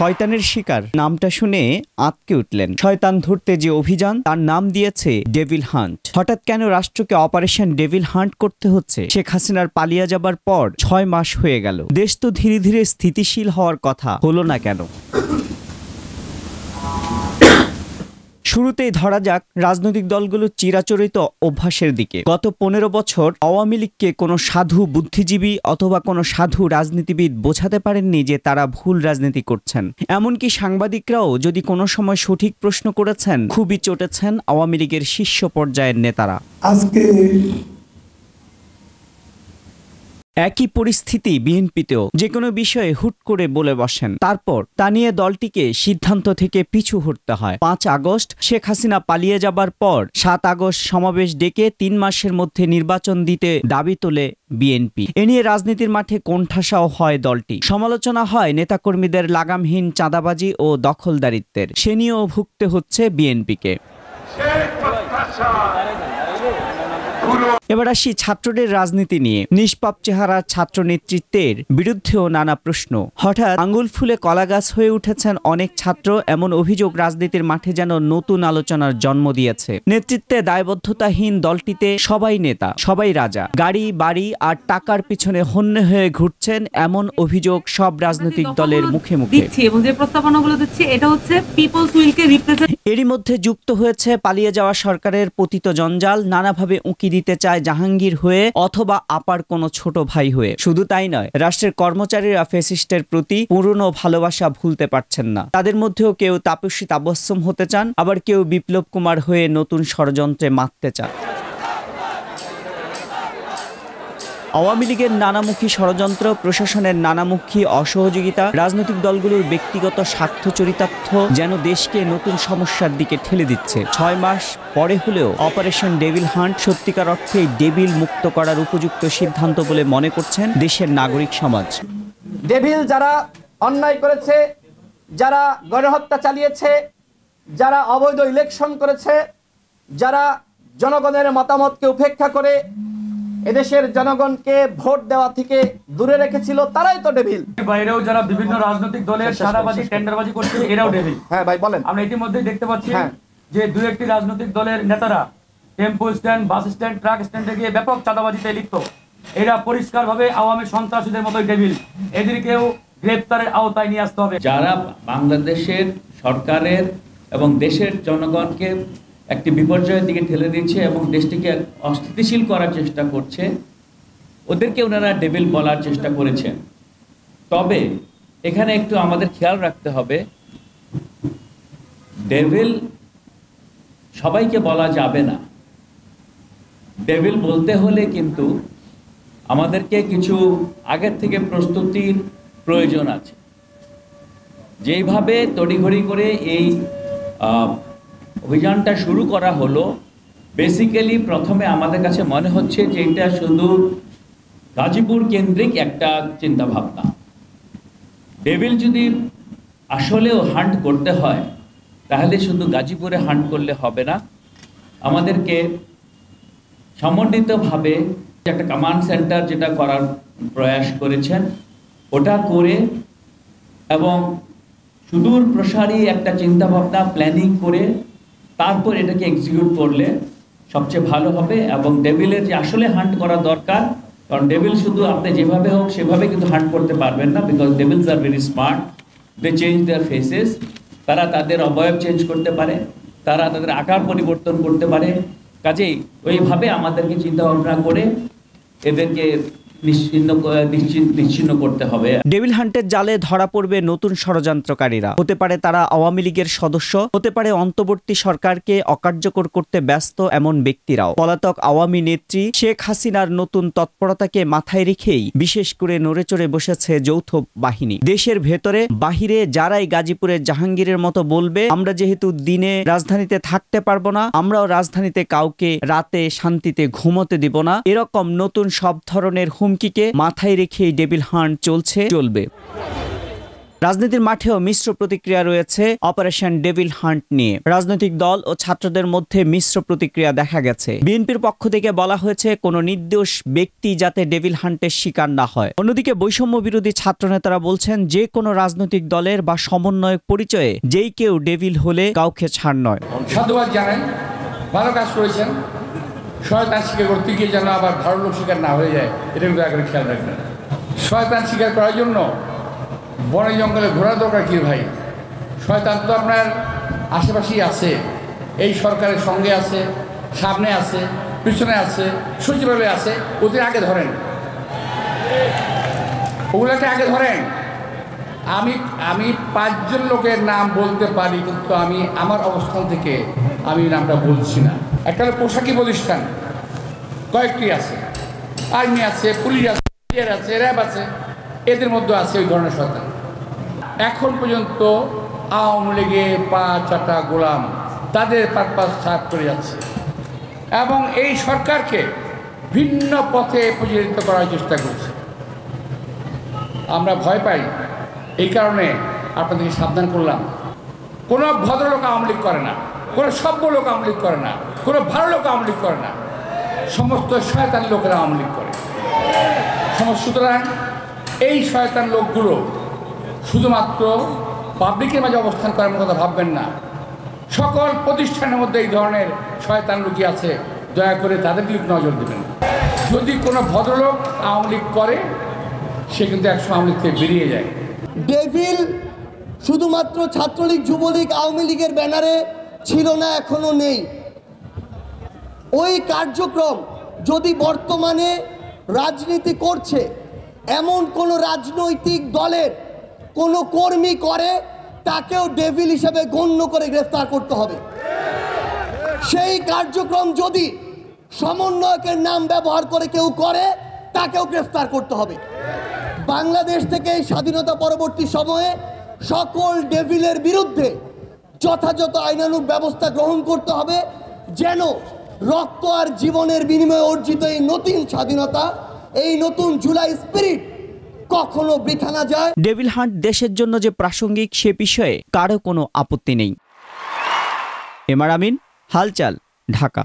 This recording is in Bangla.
শয়তানের শিকার নামটা শুনে আঁতকে উঠলেন। শয়তান ধরতে যে অভিযান তার নাম দিয়েছে ডেভিল হান্ট। হঠাৎ কেন রাষ্ট্রকে অপারেশন ডেভিল হান্ট করতে হচ্ছে? শেখ হাসিনার পালিয়ে যাবার পর 6 মাস হয়ে গেল। দেশ তো ধীরে ধীরে স্থিতিশীল হওয়ার কথা, হলো না কেন? শুরুতেই ধরা যাক রাজনৈতিক দলগুলোর চিরাচরিত অভ্যাসের দিকে। গত 15 বছর আওয়ামী লীগকে কোনো সাধু বুদ্ধিজীবী অথবা কোনো সাধু রাজনীতিবিদ বোঝাতে পারেননি যে তারা ভুল রাজনীতি করছেন। এমনকি সাংবাদিকরাও যদি কোনো সময় সঠিক প্রশ্ন করেছেন, খুবই চটেছেন আওয়ামী লীগের শীর্ষ পর্যায়ের নেতারা। আজকে একই পরিস্থিতি বিএনপিতেও। যে কোনো বিষয়ে হুট করে বলে বসেন, তারপর তা নিয়ে দলটিকে সিদ্ধান্ত থেকে পিছু হটতে হয়। 5 আগস্ট শেখ হাসিনা পালিয়ে যাবার পর 7 আগস্ট সমাবেশ ডেকে 3 মাসের মধ্যে নির্বাচন দিতে দাবি তোলে বিএনপি। এ নিয়ে রাজনীতির মাঠে কোণঠাসাও হয় দলটি। সমালোচনা হয় নেতাকর্মীদের লাগামহীন চাঁদাবাজি ও দখলদারিত্বের। সে নিয়েও ভুগতে হচ্ছে বিএনপিকে। এবার আসি ছাত্রদের রাজনীতি নিয়ে। নিষ্পাপ চেহারার ছাত্র নেতৃত্বের বিরুদ্ধেও নানা প্রশ্ন। হঠাৎ আঙ্গুল ফুলে কলাগাছ হয়ে উঠেছেন অনেক ছাত্র, এমন অভিযোগ রাজনীতির মাঠে যেন নতুন আলোচনার জন্ম দিয়েছে। নেতৃত্বে দায়বদ্ধতাহীন দলটিতে সবাই নেতা, সবাই রাজা, গাড়ি বাড়ি আর টাকার পিছনে হন্যে হয়ে ঘুরছেন, এমন অভিযোগ সব রাজনৈতিক দলের মুখে মুখে। এবং যে প্রস্তাবনাগুলো দিচ্ছে এটা হচ্ছে পিপলস উইলকে রিপ্রেজেন্ট। এরই মধ্যে যুক্ত হয়েছে পালিয়ে যাওয়া সরকারের পতিত জঞ্জাল। নানাভাবে উঁকি দিতে চায় জাহাঙ্গীর হয়ে অথবা আপার কোনো ছোট ভাই হয়ে। শুধু তাই নয়, রাষ্ট্রের কর্মচারীরা ফ্যাসিস্টের প্রতি পুরনো ভালোবাসা ভুলতে পারছেন না। তাদের মধ্যেও কেউ তাপসী তাবস্সুম হতে চান, আবার কেউ বিপ্লব কুমার হয়ে নতুন ষড়যন্ত্রে মাততে চান। আওয়ামী লীগের নানামুখী ষড়যন্ত্র, প্রশাসনের নানামুখী অসহযোগিতা, রাজনৈতিক দলগুলোর ব্যক্তিগত স্বার্থ চরিতার্থ যেন দেশকে নতুন সমস্যার দিকে ঠেলে দিচ্ছে। 6 মাস পরে হলেও অপারেশন ডেভিল হান্ট সত্যিকার অর্থে ডেভিল মুক্ত করার উপযুক্ত সিদ্ধান্ত বলে মনে করছেন দেশের নাগরিক সমাজ। ডেভিল যারা অন্যায় করেছে, যারা গণহত্যা চালিয়েছে, যারা অবৈধ ইলেকশন করেছে, যারা জনগণের মতামতকে উপেক্ষা করে এদেশের জনগণকে ভোট দেওয়া থেকে দূরে রেখেছিল, তারাই তো ডেভিল। বাইরেও যারা বিভিন্ন রাজনৈতিক দলের সাদাবাজি টেন্ডারবাজি করছে, এরাও ডেভিল। হ্যাঁ ভাই বলেন। আমরা ইতিমধ্যে দেখতে পাচ্ছি যে 2-1টি রাজনৈতিক দলের নেতারা tempo stand, bus stand, truck স্ট্যান্ডে গিয়ে ব্যাপক চাঁদাবাজিতে লিপ্ত। এরা পরিষ্কারভাবে আওয়ামী সন্ত্রাসীদের মতোই ডেভিল। এদেরকেও গ্রেপ্তারের আওতায় নিয়ে আসতে হবে। যারা বাংলাদেশের সরকারের এবং দেশের জনগণকে একটি বিপর্যয়ের দিকে ঠেলে দিচ্ছে এবং দেশটিকে অস্থিতিশীল করার চেষ্টা করছে, ওদেরকে ওনারা ডেভিল বলার চেষ্টা করেছেন। তবে এখানে একটু আমাদের খেয়াল রাখতে হবে, ডেভিল সবাইকে বলা যাবে না। ডেভিল বলতে হলে কিন্তু আমাদেরকে কিছু আগের থেকে প্রস্তুতির প্রয়োজন আছে। যেইভাবে তড়িঘড়ি করে এই অভিযানটা শুরু করা হলো, বেসিক্যালি প্রথমে আমাদের কাছে মনে হচ্ছে যে এটা শুধু গাজীপুর কেন্দ্রিক একটা চিন্তাভাবনা। ডেভিল যদি আসলেও হান্ট করতে হয় তাহলে শুধু গাজীপুরে হান্ট করলে হবে না, আমাদেরকে সমন্বিতভাবে একটা কমান্ড সেন্টার যেটা করার প্রয়াস করেছেন ওটা করে এবং সুদূর প্রসারী একটা চিন্তাভাবনা প্ল্যানিং করে তারপর এটাকে এক্সিকিউট করলে সবচেয়ে ভালো হবে। এবং ডেভিলের যে আসলে হান্ট করা দরকার, কারণ ডেভিল শুধু আপনি যেভাবে হোক সেভাবে কিন্তু হান্ট করতে পারবেন না, because devils are very smart, they change their faces. তারা তাদের অবয়ব চেঞ্জ করতে পারে, তারা তাদের আকার পরিবর্তন করতে পারে। কাজেই ওইভাবে আমাদেরকে চিন্তা ভাবনা করে এদেরকে নিশ্চিন্ন করতে হবে। ডেভিল হান্টের জালে ধরা পড়বে নতুন ষড়যন্ত্রকারীরা। হতে পারে তারা আওয়ামী লীগের সদস্য, হতে পারে অন্তর্বর্তী সরকারকে অকার্যকর করতে ব্যস্ত এমন ব্যক্তিরাও। পলাতক আওয়ামী নেত্রী শেখ হাসিনার নতুন তৎপরতাকে মাথায় রেখেই বিশেষ করে নড়েচড়ে বসেছে যৌথ বাহিনী। দেশের ভেতরে বাহিরে যারাই গাজীপুরের জাহাঙ্গীরের মতো বলবে আমরা যেহেতু দিনে রাজধানীতে থাকতে পারবো না, আমরাও রাজধানীতে কাউকে রাতে শান্তিতে ঘুমোতে দিব না, এরকম নতুন সব ধরনের হুমকিকে মাথায় রেখেই ডেভিল হান্ট চলবে। রাজনীতির মাঠেও মিশ্র প্রতিক্রিয়া রয়েছে অপারেশন ডেভিল হান্ট নিয়ে। রাজনৈতিক দল ও ছাত্রদের মধ্যে মিশ্র প্রতিক্রিয়া দেখা গেছে। বিএনপির পক্ষ থেকে বলা হয়েছে কোনো নির্দোষ ব্যক্তি যাতে ডেভিল হান্টের শিকার না হয়। অন্যদিকে বৈষম্য বিরোধী ছাত্রনেতারা বলছেন যে কোনো রাজনৈতিক দলের বা সমন্বয়ক পরিচয়ে যেই কেউ ডেভিল হলে কাউকে ছাড় নয়। সাধুবাদ জানাই, ভালো কাজ করেছেন। শয়তান স্বীকার করতে গিয়ে যেন আবার ভালো লোক স্বীকার না হয়ে যায়, এটা কিন্তু আগে খেয়াল রাখবেন। শয়তান স্বীকার করার জন্য বনে জঙ্গলে ঘোরার দরকার কি ভাই? শয়তান তো আপনার আশেপাশেই আছে, এই সরকারের সঙ্গে আছে, সামনে আছে, পিছনে আছে, সচিবালয়ে আছে। ওদের আগে ধরেন, ওগুলোকে আগে ধরেন। আমি 5 জন লোকের নাম বলতে পারি, কিন্তু আমি আমার অবস্থান থেকে আমি নামটা বলছি না। একটা পোশাকি প্রতিষ্ঠান কয়েকটি আছে, আর্মি আছে, পুলিশ আছে, আছে, র্যাব আছে, এদের মধ্যে আছে ওই ধরনের শয়তান। এখন পর্যন্ত আওয়ামী লীগের 5-8টা গোলাম তাদের পারপাস সাফ করে যাচ্ছে এবং এই সরকারকে ভিন্ন পথে পরিচালিত করার চেষ্টা করছে। আমরা ভয় পাই, এই কারণে আপনাদেরকে সাবধান করলাম। কোনো ভদ্রলোক আওয়ামী লীগ করে না, কোনো সভ্য লোক আওয়ামী লীগ করে না, কোনো ভালো লোক আওয়ামী লীগ করে না, সমস্ত শয়তান লোকেরা আওয়ামী লীগ করে। সুতরাং এই শয়তান লোকগুলো শুধুমাত্র পাবলিকের মাঝে অবস্থান করার কথা ভাববেন না। সকল প্রতিষ্ঠানের মধ্যে এই ধরনের শয়তান লুকিয়ে আছে, দয়া করে তাদের দিকে নজর দেবেন। যদি কোনো ভদ্রলোক আওয়ামী লীগ করে, সে কিন্তু একসময় আওয়ামী লীগ থেকে বেরিয়ে যায়। ডেভিল শুধুমাত্র ছাত্রলীগ, যুবলীগ, আওয়ামী লীগের ব্যানারে ছিল না, এখনো নেই। ওই কার্যক্রম যদি বর্তমানে রাজনীতি করছে এমন কোনো রাজনৈতিক দলের কোনো কর্মী করে, তাকেও ডেভিল হিসেবে গণ্য করে গ্রেফতার করতে হবে। সেই কার্যক্রম যদি সমন্বয়কের নাম ব্যবহার করে কেউ করে, তাকেও গ্রেফতার করতে হবে। বাংলাদেশ থেকে এই স্বাধীনতা পরবর্তী সময়ে সকল ডেভিলের বিরুদ্ধে যথাযথ আইনানুগ ব্যবস্থা গ্রহণ করতে হবে, যেন রক্ত আর জীবনের বিনিময়ে অর্জিত এই নতুন স্বাধীনতা, এই নতুন জুলাই স্পিরিট কখনো বৃথা না যায়। ডেভিল হান্ট দেশের জন্য যে প্রাসঙ্গিক সে বিষয়ে কারো কোনো আপত্তি নেই। এমআর আমিন, হালচাল, ঢাকা।